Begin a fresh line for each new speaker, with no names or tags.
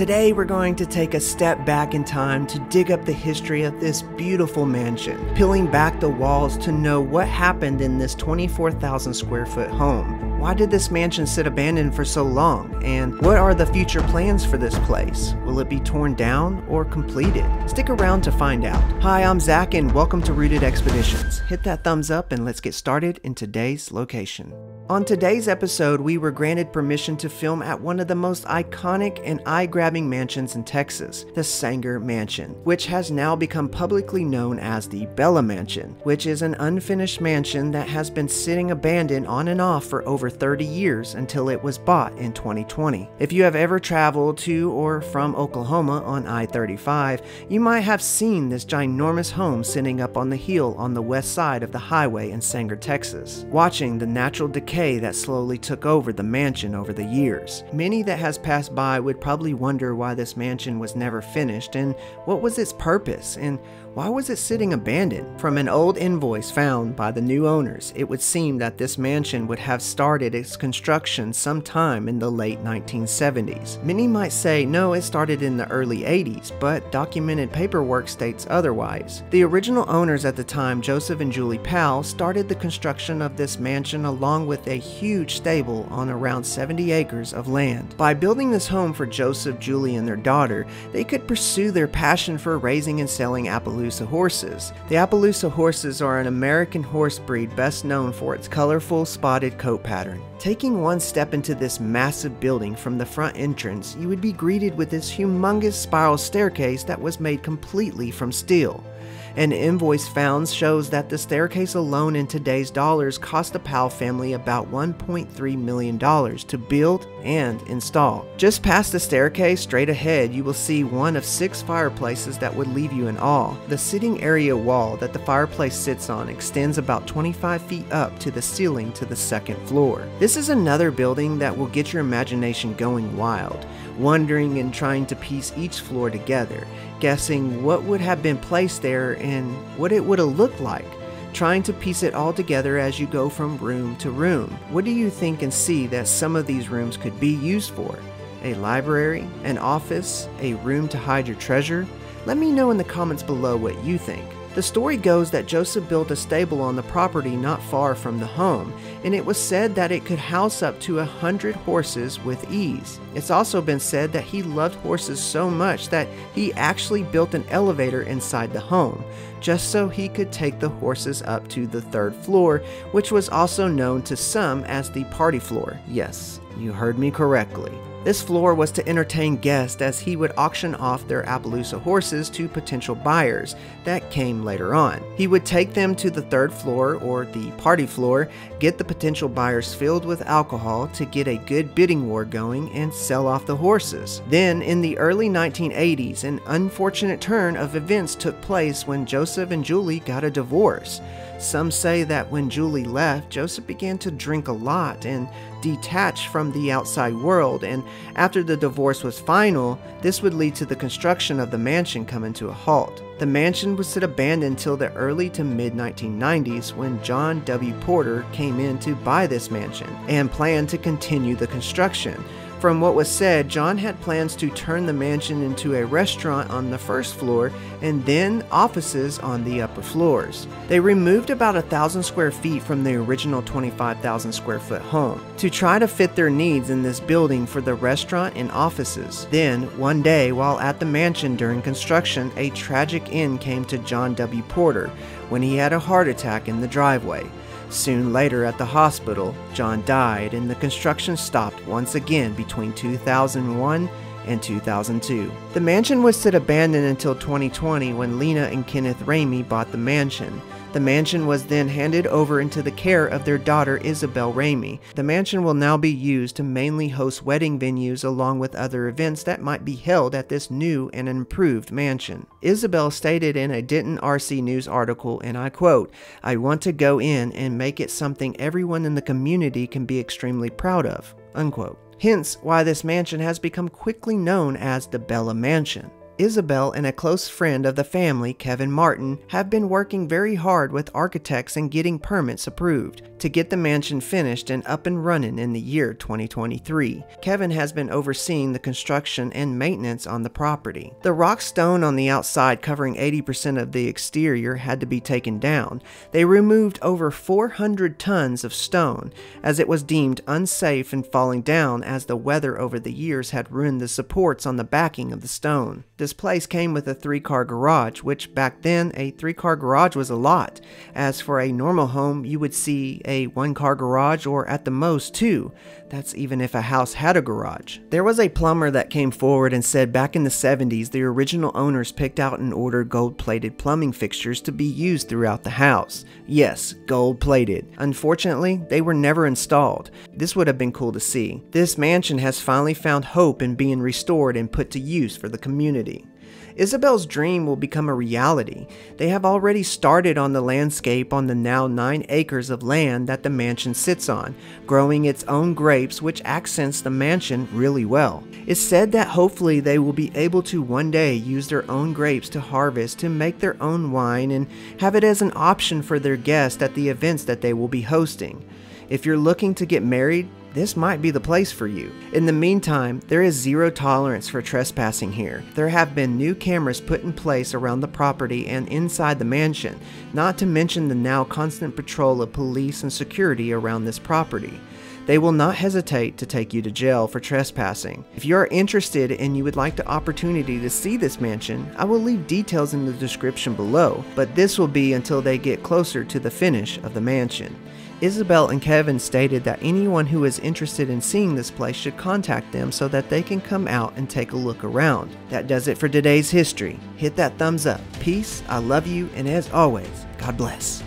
Today we're going to take a step back in time to dig up the history of this beautiful mansion, peeling back the walls to know what happened in this 24,000 square foot home. Why did this mansion sit abandoned for so long? And what are the future plans for this place? Will it be torn down or completed? Stick around to find out. Hi, I'm Zach and welcome to Rooted Expeditions. Hit that thumbs up and let's get started in today's location. On today's episode, we were granted permission to film at one of the most iconic and eye-grabbing mansions in Texas, the Sanger Mansion, which has now become publicly known as the Bella Mansion, which is an unfinished mansion that has been sitting abandoned on and off for over 30 years until it was bought in 2020. If you have ever traveled to or from Oklahoma on I-35, you might have seen this ginormous home sitting up on the hill on the west side of the highway in Sanger, Texas, watching the natural decay that slowly took over the mansion over the years. Many that has passed by would probably wonder why this mansion was never finished and what was its purpose and why was it sitting abandoned? From an old invoice found by the new owners, it would seem that this mansion would have started its construction sometime in the late 1970s. Many might say no, it started in the early 80s, but documented paperwork states otherwise. The original owners at the time, Joseph and Julie Powell, started the construction of this mansion along with a huge stable on around 70 acres of land. By building this home for Joseph, Julie, and their daughter, they could pursue their passion for raising and selling Appaloosa horses. The Appaloosa horses are an American horse breed best known for its colorful spotted coat pattern. Taking one step into this massive building from the front entrance, you would be greeted with this humongous spiral staircase that was made completely from steel. An invoice found shows that the staircase alone in today's dollars cost the Powell family about $1.3 million to build and install. Just past the staircase, straight ahead, you will see one of 6 fireplaces that would leave you in awe. The sitting area wall that the fireplace sits on extends about 25 feet up to the ceiling to the second floor. This is another building that will get your imagination going wild, wondering and trying to piece each floor together, guessing what would have been placed there and what it would have looked like, trying to piece it all together as you go from room to room. What do you think and see that some of these rooms could be used for? A library, an office, a room to hide your treasure? Let me know in the comments below what you think. The story goes that Joseph built a stable on the property not far from the home, and it was said that it could house up to 100 horses with ease. It's also been said that he loved horses so much that he actually built an elevator inside the home, just so he could take the horses up to the 3rd floor, which was also known to some as the party floor. Yes, you heard me correctly. This floor was to entertain guests as he would auction off their Appaloosa horses to potential buyers that came later on. He would take them to the 3rd floor or the party floor, get the potential buyers filled with alcohol to get a good bidding war going and sell off the horses. Then in the early 1980s, an unfortunate turn of events took place when Joseph and Julie got a divorce. Some say that when Julie left, Joseph began to drink a lot and detach from the outside world, and after the divorce was final, this would lead to the construction of the mansion coming to a halt. The mansion would sit abandoned until the early to mid 1990s when John W. Porter came in to buy this mansion and planned to continue the construction. From what was said, John had plans to turn the mansion into a restaurant on the 1st floor and then offices on the upper floors. They removed about 1,000 square feet from the original 25,000 square foot home to try to fit their needs in this building for the restaurant and offices. Then, one day while at the mansion during construction, a tragic end came to John W. Porter when he had a heart attack in the driveway. Soon later at the hospital, John died and the construction stopped once again between 2001 and 2002. The mansion would sit abandoned until 2020 when Lena and Kenneth Ramey bought the mansion. The mansion was then handed over into the care of their daughter Isabel Ramey. The mansion will now be used to mainly host wedding venues along with other events that might be held at this new and improved mansion. Isabel stated in a Denton RC News article, and I quote, "I want to go in and make it something everyone in the community can be extremely proud of," unquote. Hence why this mansion has become quickly known as the Bella Mansion. Isabel and a close friend of the family, Kevin Martin, have been working very hard with architects and getting permits approved to get the mansion finished and up and running in the year 2023. Kevin has been overseeing the construction and maintenance on the property. The rock stone on the outside covering 80% of the exterior had to be taken down. They removed over 400 tons of stone as it was deemed unsafe and falling down as the weather over the years had ruined the supports on the backing of the stone. This place came with a 3-car garage, which back then a 3-car garage was a lot, as for a normal home you would see a 1-car garage or at the most 2. That's even if a house had a garage. There was a plumber that came forward and said back in the 70s the original owners picked out and ordered gold-plated plumbing fixtures to be used throughout the house. Yes, gold-plated. Unfortunately, they were never installed. This would have been cool to see. This mansion has finally found hope in being restored and put to use for the community. Isabel's dream will become a reality. They have already started on the landscape on the now 9 acres of land that the mansion sits on, growing its own grapes which accents the mansion really well. It's said that hopefully they will be able to one day use their own grapes to harvest to make their own wine and have it as an option for their guests at the events that they will be hosting. If you're looking to get married, this might be the place for you. In the meantime, there is zero tolerance for trespassing here. There have been new cameras put in place around the property and inside the mansion, not to mention the now constant patrol of police and security around this property. They will not hesitate to take you to jail for trespassing. If you are interested and you would like the opportunity to see this mansion, I will leave details in the description below, but this will be until they get closer to the finish of the mansion. Isabel and Kevin stated that anyone who is interested in seeing this place should contact them so that they can come out and take a look around. That does it for today's history. Hit that thumbs up. Peace, I love you, and as always, God bless.